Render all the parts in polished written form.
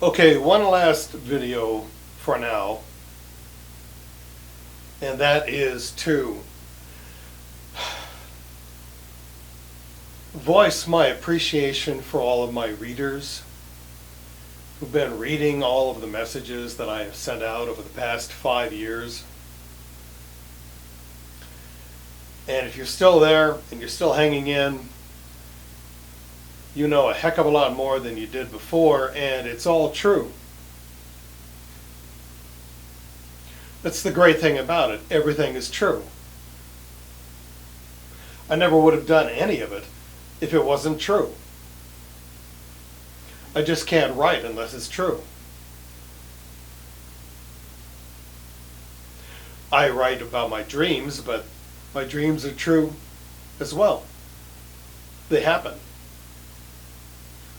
Okay, one last video for now, and that is to voice my appreciation for all of my readers who've been reading all of the messages that I have sent out over the past 5 years. And if you're still there and you're still hanging in, you know a heck of a lot more than you did before, and it's all true. That's the great thing about it. Everything is true. I never would have done any of it if it wasn't true. I just can't write unless it's true. I write about my dreams, but my dreams are true as well. They happen.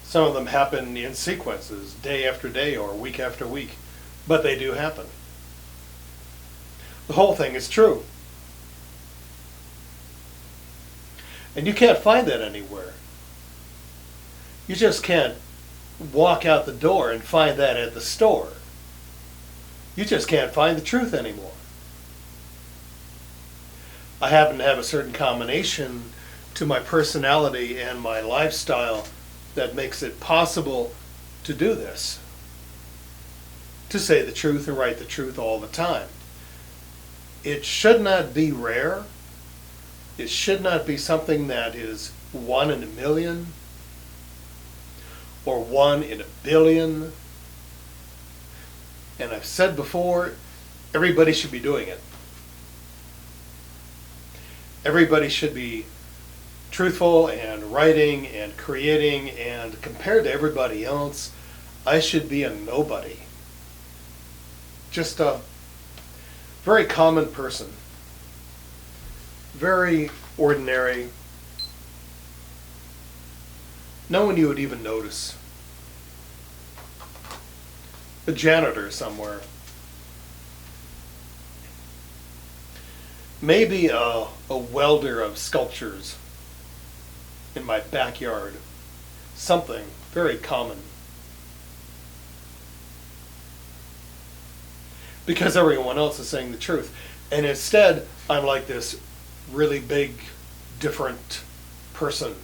Some of them happen in sequences, day after day or week after week, but they do happen. The whole thing is true. And you can't find that anywhere. You just can't walk out the door and find that at the store. You just can't find the truth anymore. I happen to have a certain combination to my personality and my lifestyle that makes it possible to do this. To say the truth and write the truth all the time. It should not be rare. It should not be something that is 1 in a million or 1 in a billion. And I've said before, everybody should be doing it. Everybody should be truthful and writing and creating, and compared to everybody else, I should be a nobody. Just a very common person. Very ordinary. No one you would even notice. A janitor somewhere. Maybe a welder of sculptures in my backyard. Something very common. Because everyone else is saying the truth. And instead, I'm like this really big, different person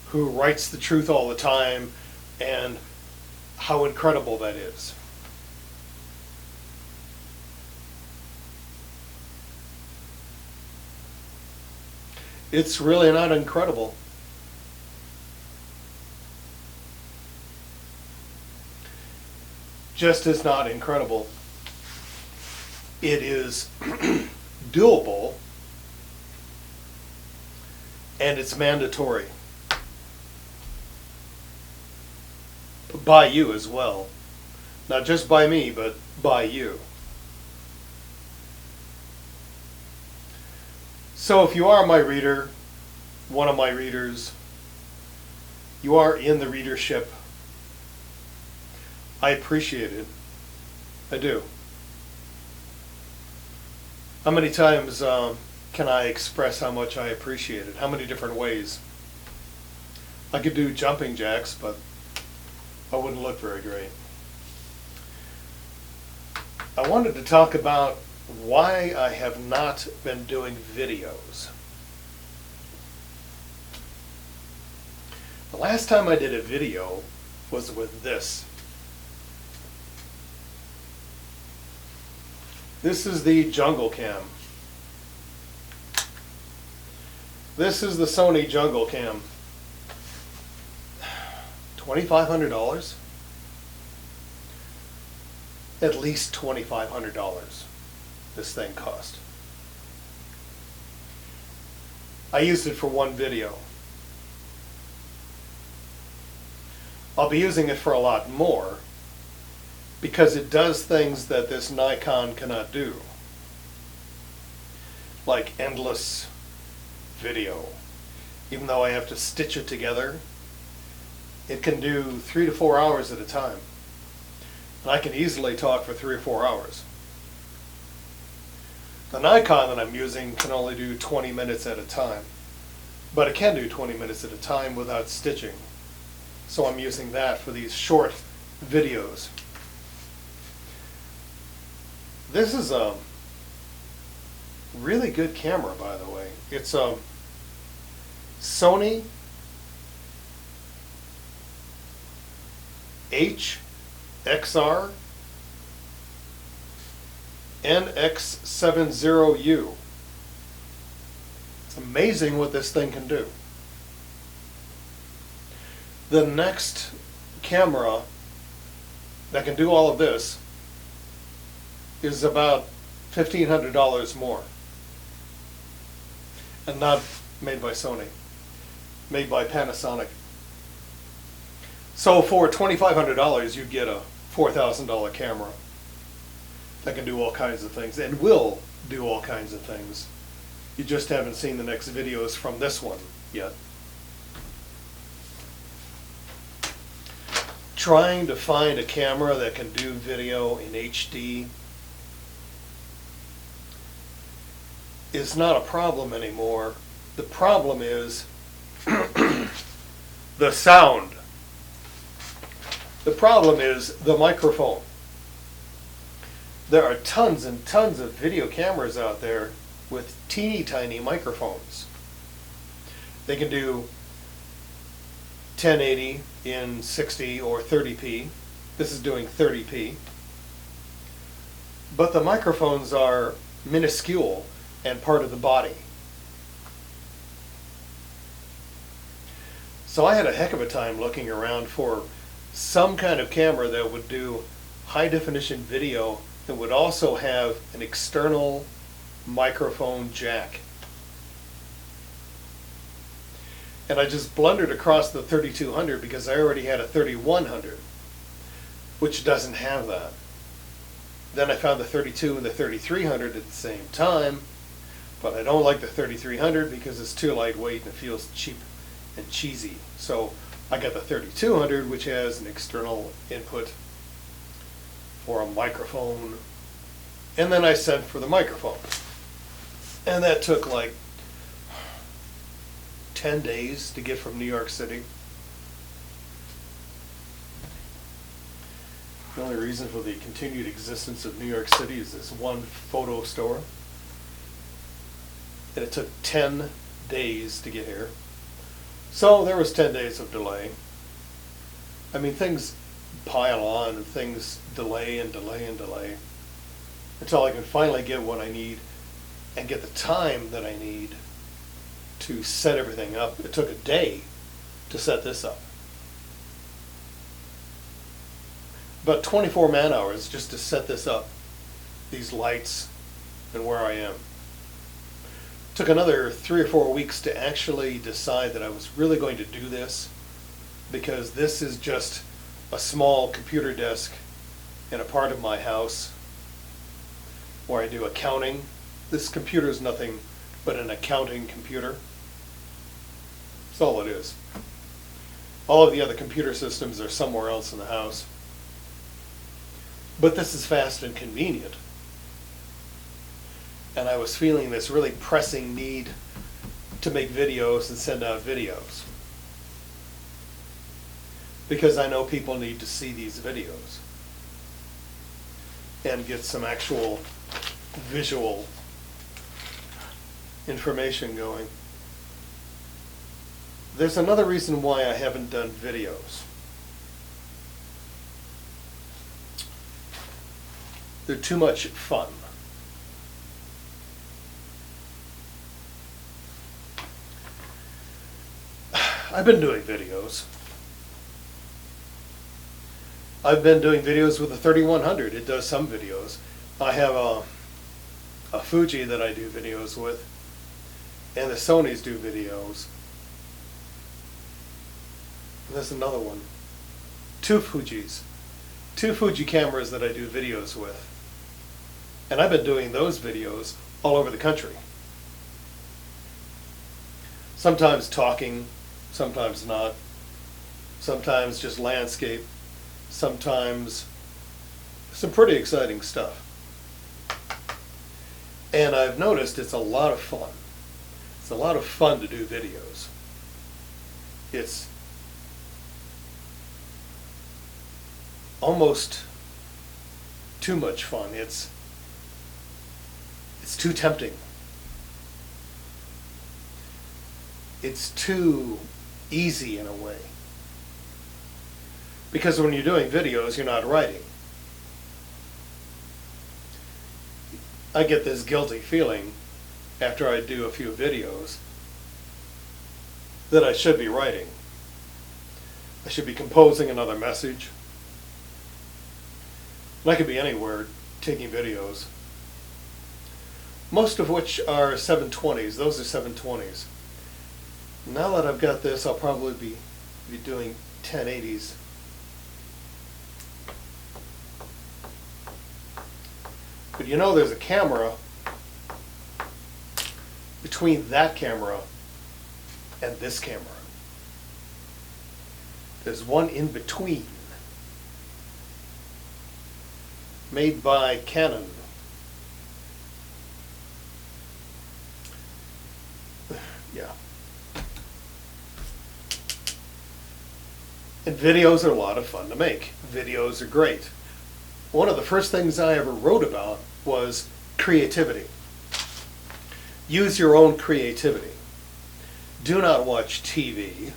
who writes the truth all the time, and how incredible that is. It's really not incredible. Just as not incredible, it is doable, and it's mandatory by you as well. Not just by me, but by you. So if you are my reader, one of my readers, you are in the readership, I appreciate it. I do. How many times can I express how much I appreciate it? How many different ways? I could do jumping jacks, but I wouldn't look very great. I wanted to talk about why I have not been doing videos. The last time I did a video was with this. This is the Jungle Cam. This is the Sony Jungle Cam. $2,500? At least $2,500 this thing cost. I used it for one video. I'll be using it for a lot more because it does things that this Nikon cannot do. Like endless video. Even though I have to stitch it together, it can do 3 to 4 hours at a time. And I can easily talk for 3 or 4 hours. The Nikon that I'm using can only do 20 minutes at a time. But it can do 20 minutes at a time without stitching. So I'm using that for these short videos. This is a really good camera, by the way. It's a Sony HXR NX70U. It's amazing what this thing can do. The next camera that can do all of this is about $1,500 more. And not made by Sony, made by Panasonic. So for $2,500 you get a $4,000 camera that can do all kinds of things and will do all kinds of things. You just haven't seen the next videos from this one yet. Trying to find a camera that can do video in HD is not a problem anymore. The problem is the sound. The problem is the microphone. There are tons and tons of video cameras out there with teeny tiny microphones. They can do 1080 in 60 or 30p. This is doing 30p. But the microphones are minuscule and part of the body. So I had a heck of a time looking around for some kind of camera that would do high definition video that would also have an external microphone jack. And I just blundered across the 3200 because I already had a 3100, which doesn't have that. Then I found the 32 and the 3300 at the same time, but I don't like the 3300 because it's too lightweight and it feels cheap and cheesy. So I got the 3200, which has an external input for a microphone, and then I sent for the microphone. And that took like 10 days to get from New York City. The only reason for the continued existence of New York City is this one photo store. And it took 10 days to get here. So there was 10 days of delay. I mean, things pile on and things delay and delay and delay until I can finally get what I need and get the time that I need to set everything up. It took a day to set this up. About 24 man hours just to set this up, these lights and where I am. Took another 3 or 4 weeks to actually decide that I was really going to do this, because this is just a small computer desk in a part of my house where I do accounting. This computer is nothing but an accounting computer. That's all it is. All of the other computer systems are somewhere else in the house. But this is fast and convenient. And I was feeling this really pressing need to make videos and send out videos, because I know people need to see these videos and get some actual visual information going. There's another reason why I haven't done videos. They're too much fun. I've been doing videos. I've been doing videos with the 3100. It does some videos. I have a Fuji that I do videos with, and the Sonys do videos. And there's another one. Two Fujis. Two Fuji cameras that I do videos with. And I've been doing those videos all over the country. Sometimes talking, sometimes not. Sometimes just landscape. Sometimes some pretty exciting stuff. And I've noticed it's a lot of fun. It's a lot of fun to do videos. almost too much fun. It's too tempting. It's too easy in a way. Because when you're doing videos, you're not writing. I get this guilty feeling after I do a few videos that I should be writing. I should be composing another message. And I could be anywhere taking videos, most of which are 720s. Those are 720s. Now that I've got this, I'll probably be doing 1080s. But you know there's a camera between that camera and this camera. There's one in between, made by Canon. Yeah. And videos are a lot of fun to make. Videos are great. One of the first things I ever wrote about was creativity. Use your own creativity. Do not watch TV.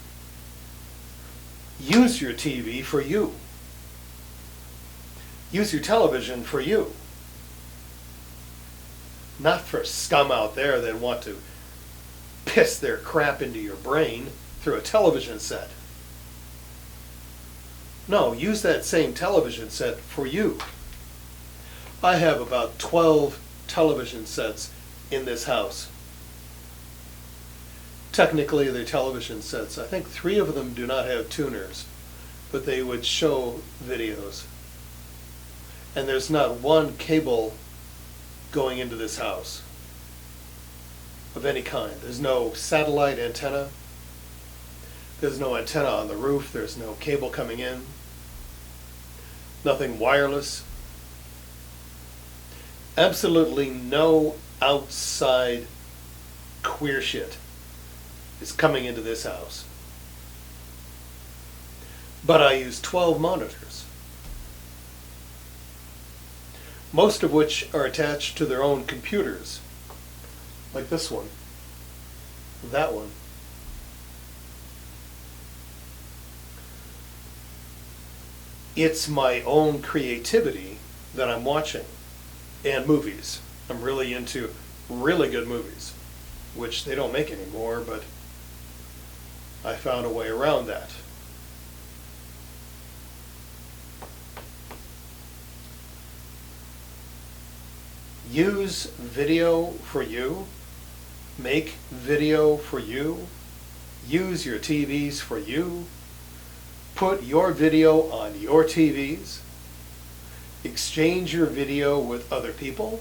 Use your TV for you. Use your television for you. Not for scum out there that want to piss their crap into your brain through a television set. No, use that same television set for you. I have about 12 television sets in this house. Technically, they're television sets. I think 3 of them do not have tuners, but they would show videos. And there's not one cable going into this house of any kind. There's no satellite antenna. There's no antenna on the roof. There's no cable coming in. Nothing wireless. Absolutely no outside queer shit is coming into this house. But I use 12 monitors, most of which are attached to their own computers, like this one, that one. It's my own creativity that I'm watching. And movies. I'm really into really good movies, which they don't make anymore, but I found a way around that. Use video for you. Make video for you. Use your TVs for you. Put your video on your TVs. Exchange your video with other people.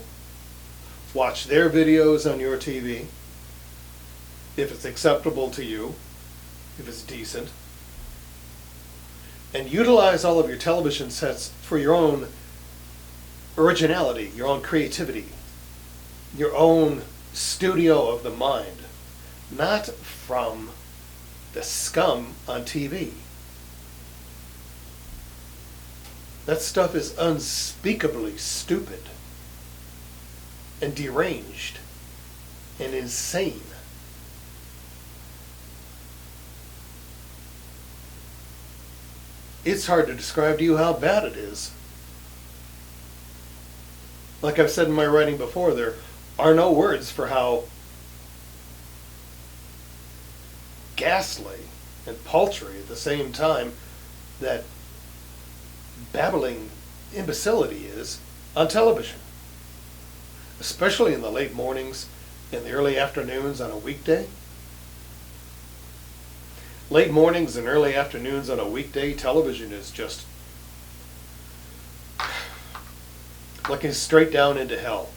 Watch their videos on your TV, if it's acceptable to you, if it's decent. And utilize all of your television sets for your own originality, your own creativity, your own studio of the mind, not from the scum on TV. That stuff is unspeakably stupid and deranged and insane. It's hard to describe to you how bad it is. Like I've said in my writing before, there are no words for how ghastly and paltry at the same time that babbling imbecility is on television, especially in the late mornings and the early afternoons on a weekday. Late mornings and early afternoons on a weekday, television is just looking straight down into hell.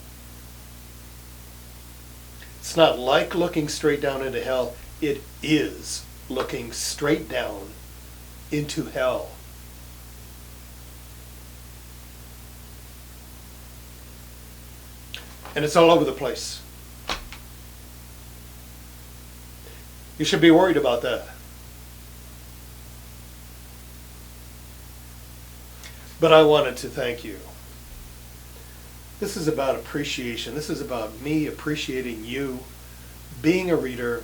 It's not like looking straight down into hell, it is looking straight down into hell. And it's all over the place. You should be worried about that. But I wanted to thank you. This is about appreciation. This is about me appreciating you, being a reader,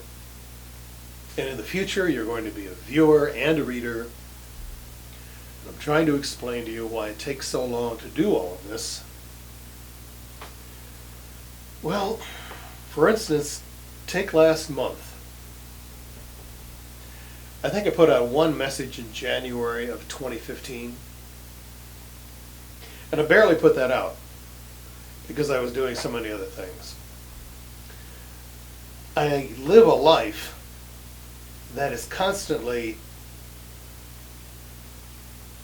and in the future you're going to be a viewer and a reader. And I'm trying to explain to you why it takes so long to do all of this. Well, for instance, take last month. I think I put out one message in January of 2015. And I barely put that out because I was doing so many other things. I live a life that is constantly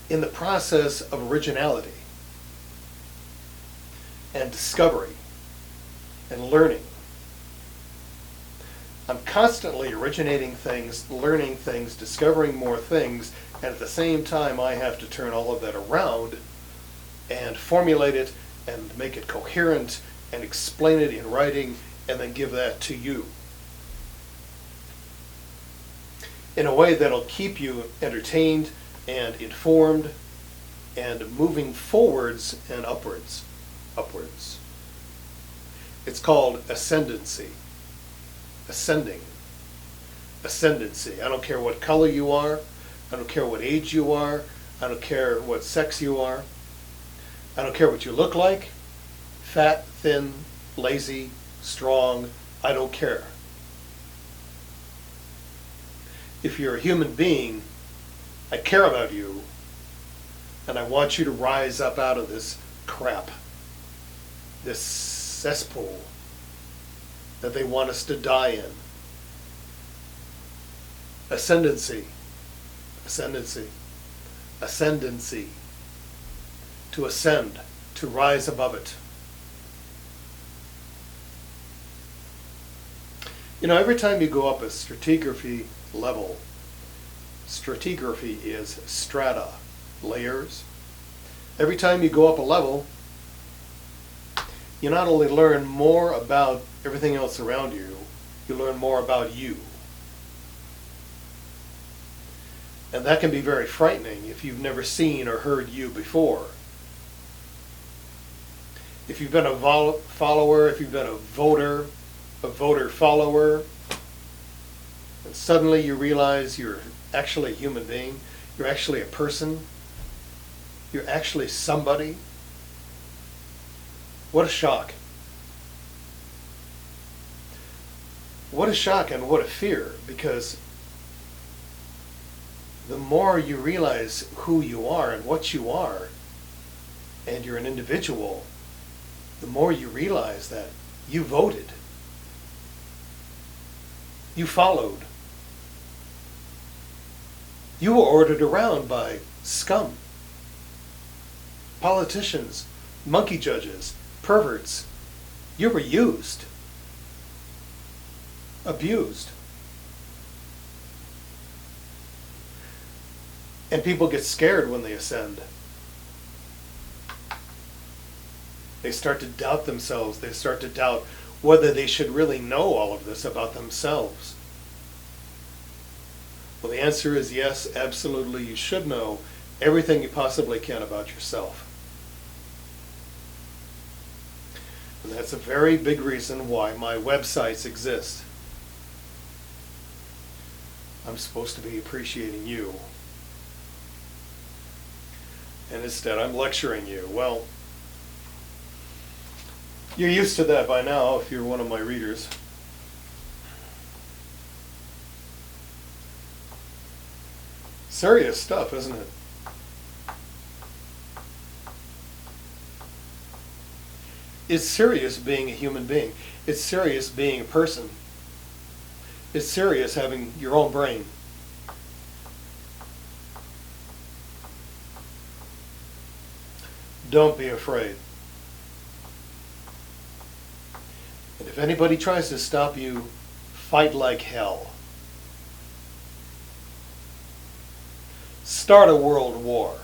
in the process of originality and discovery and learning. I'm constantly originating things, learning things, discovering more things, and at the same time I have to turn all of that around and formulate it and make it coherent and explain it in writing and then give that to you in a way that'll keep you entertained and informed and moving forwards and upwards. It's called ascendancy. Ascending. Ascendancy. I don't care what color you are. I don't care what age you are. I don't care what sex you are. I don't care what you look like. Fat, thin, lazy, strong. I don't care. If you're a human being, I care about you, and I want you to rise up out of this crap, this cesspool that they want us to die in. Ascendancy. Ascendancy. Ascendancy. To ascend, to rise above it. You know, every time you go up a stratigraphy level, stratigraphy is strata, layers. Every time you go up a level, you not only learn more about everything else around you, you learn more about you. And that can be very frightening if you've never seen or heard you before. If you've been a follower, if you've been a voter follower, and suddenly you realize you're actually a human being, you're actually a person, you're actually somebody, what a shock. What a shock and what a fear, because the more you realize who you are and what you are, and you're an individual, the more you realize that you voted, you followed, you were ordered around by scum, politicians, monkey judges, perverts. You were used, abused. And people get scared when they ascend. They start to doubt themselves. They start to doubt whether they should really know all of this about themselves. Well, the answer is yes, absolutely, you should know everything you possibly can about yourself. And that's a very big reason why my websites exist. I'm supposed to be appreciating you. And instead I'm lecturing you. Well, you're used to that by now if you're one of my readers. Serious stuff, isn't it? It's serious being a human being. It's serious being a person. It's serious having your own brain. Don't be afraid. And if anybody tries to stop you, fight like hell. Start a world war.